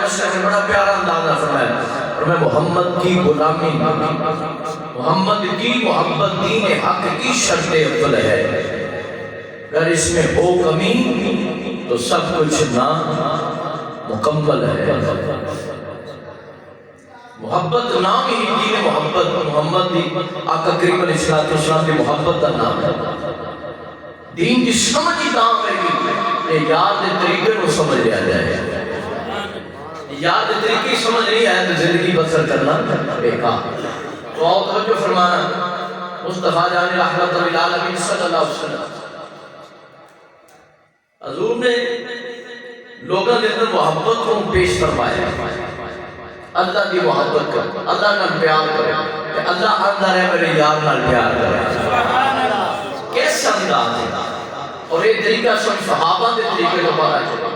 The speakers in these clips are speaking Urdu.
مسلم نے بڑا پیارا اندازہ فرمایا، اور میں محمد کی غلامی، محمد کی محبت دین حق کی شرط افضل ہے، اگر اس میں ہو کمی تو سب کچھ نہ مکمل ہے۔ محبت نام ہی دین محبت، محمد دی آقا کریم علیہ السلام دی محبت کا نام ہے۔ دین کی سمجھ ہی کام ہے کہ یار دے طریقے کو سمجھ لیا جائے، یار دے طریقے سمجھ نہیں آئے تو زندگی بسر کرنا بیکار۔ تو آؤ توجہ فرمانا، مصطفیٰ جان رحمت للعالمین صلی اللہ علیہ وسلم حضور نے لوگوں کے اندر محبت کو پیش فرمایا، اللہ کی محبت کر، اللہ نال پیار کرے کہ اللہ اندر ہے میرے یار نال پیار کرے۔ کیسا انداز ہے؟ اور یہ طریقہ سن صحابہ دے طریقے کو پتا چلا،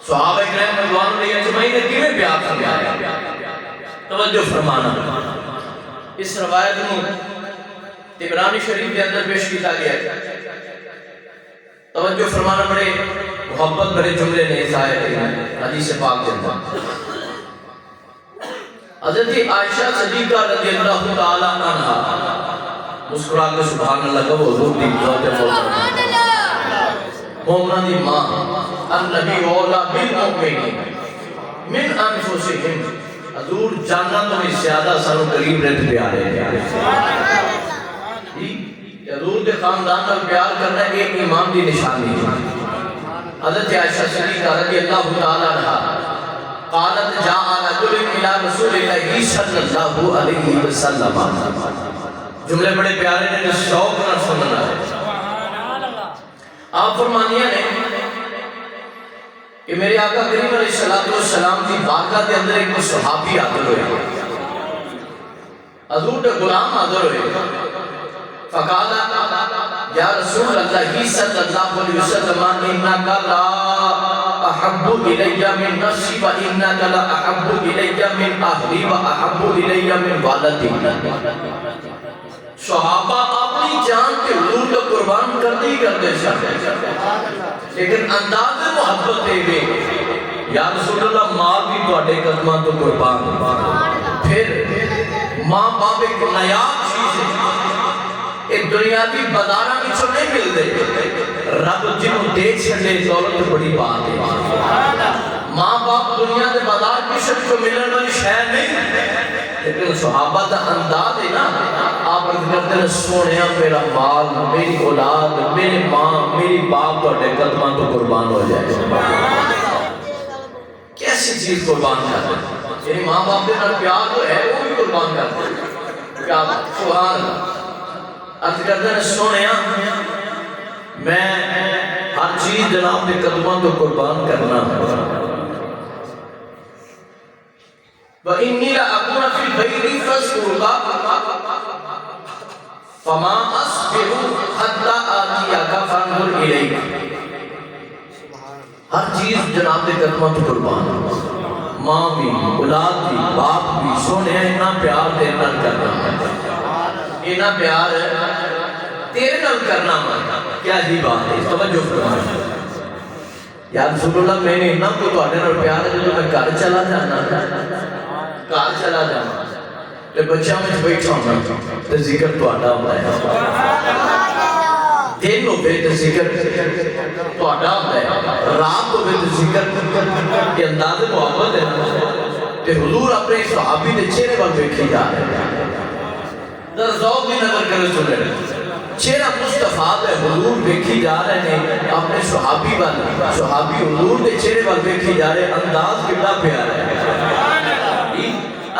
صحابہ کرام رضوان اللہ اجمعین نے کیویں پیار فرمایا۔ توجہ فرمانا، اس روایت کو طبرانی شریف کے اندر پیش کیا گیا ہے۔ توجہ فرمانا، بڑے محبت بڑے جملے نے اس آیت میں حدیث پاک کے اندر حضرت عائشہ صدیقہ رضی اللہ تعالی عنہا مسکرا کے سبحان اللہ کا حضور دی زوجہ مومنہ دی ماں، النبی اولا بالمؤمنین من انفسہم، حضور جاننا تو اس زیادہ سانو قریب رہتے پیارے ہیں۔ حضور کے خاندان کا پیار کرنا ایک ایمان دی نشانی ہے۔ حضرت عائشہ صدیقہ رضی اللہ تعالی عنہا قالت جاء رجل الى رسول اللہ صلی اللہ علیہ وسلم، جملے بڑے پیارے نے جو شوق نہ سننا ہے۔ آپ فرمانیہ نے کہ میرے آقا کریم علیہ السلام کی بارگاہ کے اندر ایک صحابی حاضر ہوئے، حضور کے غلام حاضر ہوئے، فقال یا رسول اللہ صلی اللہ علیہ وسلم انکا لا احب الی من نفسی و انکا لا احب الی من اہلی و احب الی من والدی۔ صحابہ اپنی جان کے حضور کو قربان کرتے ہی کرتے لیکن انداز محبت دے گئے، یا رسول اللہ ماں بھی توڑے قدمہ تو قربان، پھر ماں باپ ایک نیاب چیز ہے، ایک دنیا کی بازارہ کی چھو نہیں ملتے، رب جنہوں دیکھ چھڑے دولت بڑی بات ہے۔ ماں باپ دنیا کے بازار کی شک کو ملن والی شہر نہیں، لیکن صحابہ دا انداز ہے نا، آپ عرض کرتے ہیں سونیا میرا مال، میری اولاد، میری ماں، میری باپ توڑے قدمہ تو قربان ہو جائے۔ کیسی چیز قربان کرتے ہیں؟ یعنی ماں باپ دینا پیار تو ہے وہ بھی قربان کرتے ہیں۔ کیا سبحان اللہ، عرض کرتے ہیں سونیا میں ہر چیز جناب کے قدموں کو قربان کرنا ہے۔ وَإِنِّي لَأَكُونَ فِي الْبَيْتِ فَاذْكُرْكَ فَمَا أَصْبِرُ حَتَّى آتِيَكَ فَانْظُرْ إِلَيْكَ۔ ہر چیز جناب کے قدموں کو قربان، ماں بھی، اولاد بھی، باپ بھی، سونیا اتنا پیار دینا کرنا ہے، اتنا پیار تیرے نال کرنا مانتا، کیا ہی بات ہے، توجہ فرمائیں۔ یا رسول اللہ میں نے اتنا کو تو آنے نال پیار ہے جو میں گھر چلا جانا، گھر چلا جانا تو بچہ میں بیٹھا ہوں تو ذکر تو آٹا ہوتا ہے، دن ہوئے تو ذکر تو آٹا ہوتا ہے، رات ہوئے تو ذکر کے انداز محبت ہے کہ حضور اپنے صحابی دے چہرے پر بیٹھے جا رہے ہیں، در ذوق بھی نظر کرے سنے رہے، چہرہ مصطفیٰ دے حضور دیکھی جا رہے ہیں، اپنے صحابی بن صحابی حضور دے چہرے پر دیکھی جا رہے ہیں، انداز کتنا پیارا ہے۔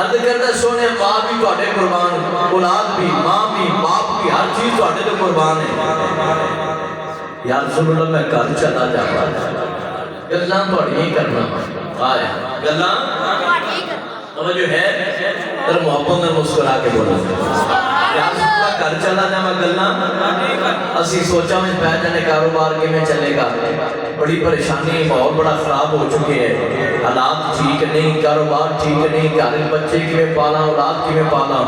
عرض کرتا سونے ماں بھی توڑے قربان، اولاد بھی، ماں بھی، باپ بھی، ہر چیز توڑے تو قربان ہے۔ یا رسول اللہ میں گھر چلا جاتا گلان توڑی ہی کرنا آئے گلان توجہ ہے تر محبت میں مسکرا کے بولا یا رسول اللہ گھر چلا جا میں گلان اسی سوچا میں پہ جانے کاروبار کے میں چلے گا، بڑی پریشانی بہت بڑا خراب ہو چکے ہیں، حالات ٹھیک نہیں، کاروبار ٹھیک نہیں، گھر بچے کی میں پالا، اولاد کی میں پالا،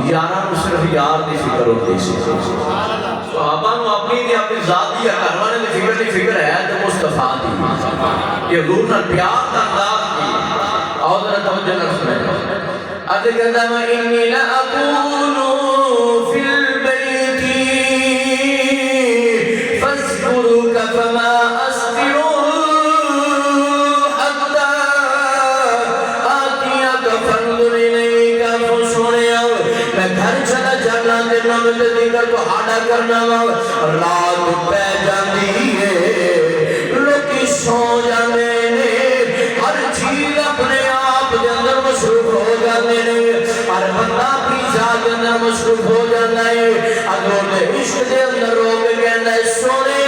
یارہ کو صرف یار دی فکر ہوتی سی۔ صحابہ نو اپنی دی اپنی ذات دی کروانے دی فکر ہے تو مصطفیٰ دی کہ حضور نے پیار کا انداز کی توجہ رکھنا عرض کرتا میں انی لأکون فی البیت فاذکرک فما اصبر حتی آتیک فانظر الیک فسنیا میں گھر چلا جانا دینا میں ذکر کو ہاڑا کرنا رات پہ جاندی ہے لوکی سو جانے نے ہر چیز اپنے آپ کے اندر مصروف ہو جانے نے ہر بندہ اپنی ذات کے اندر مصروف ہو جانا ہے اگر دے عشق دے اندر روگ کہنا ہے سونے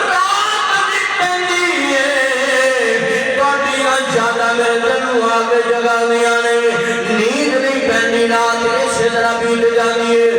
رات بھی پہنی ہے کاٹیاں جانا میرے دلوں آگے جگہ دیا نے نیند نہیں پہنی رات اسی طرح بیت جانی ہے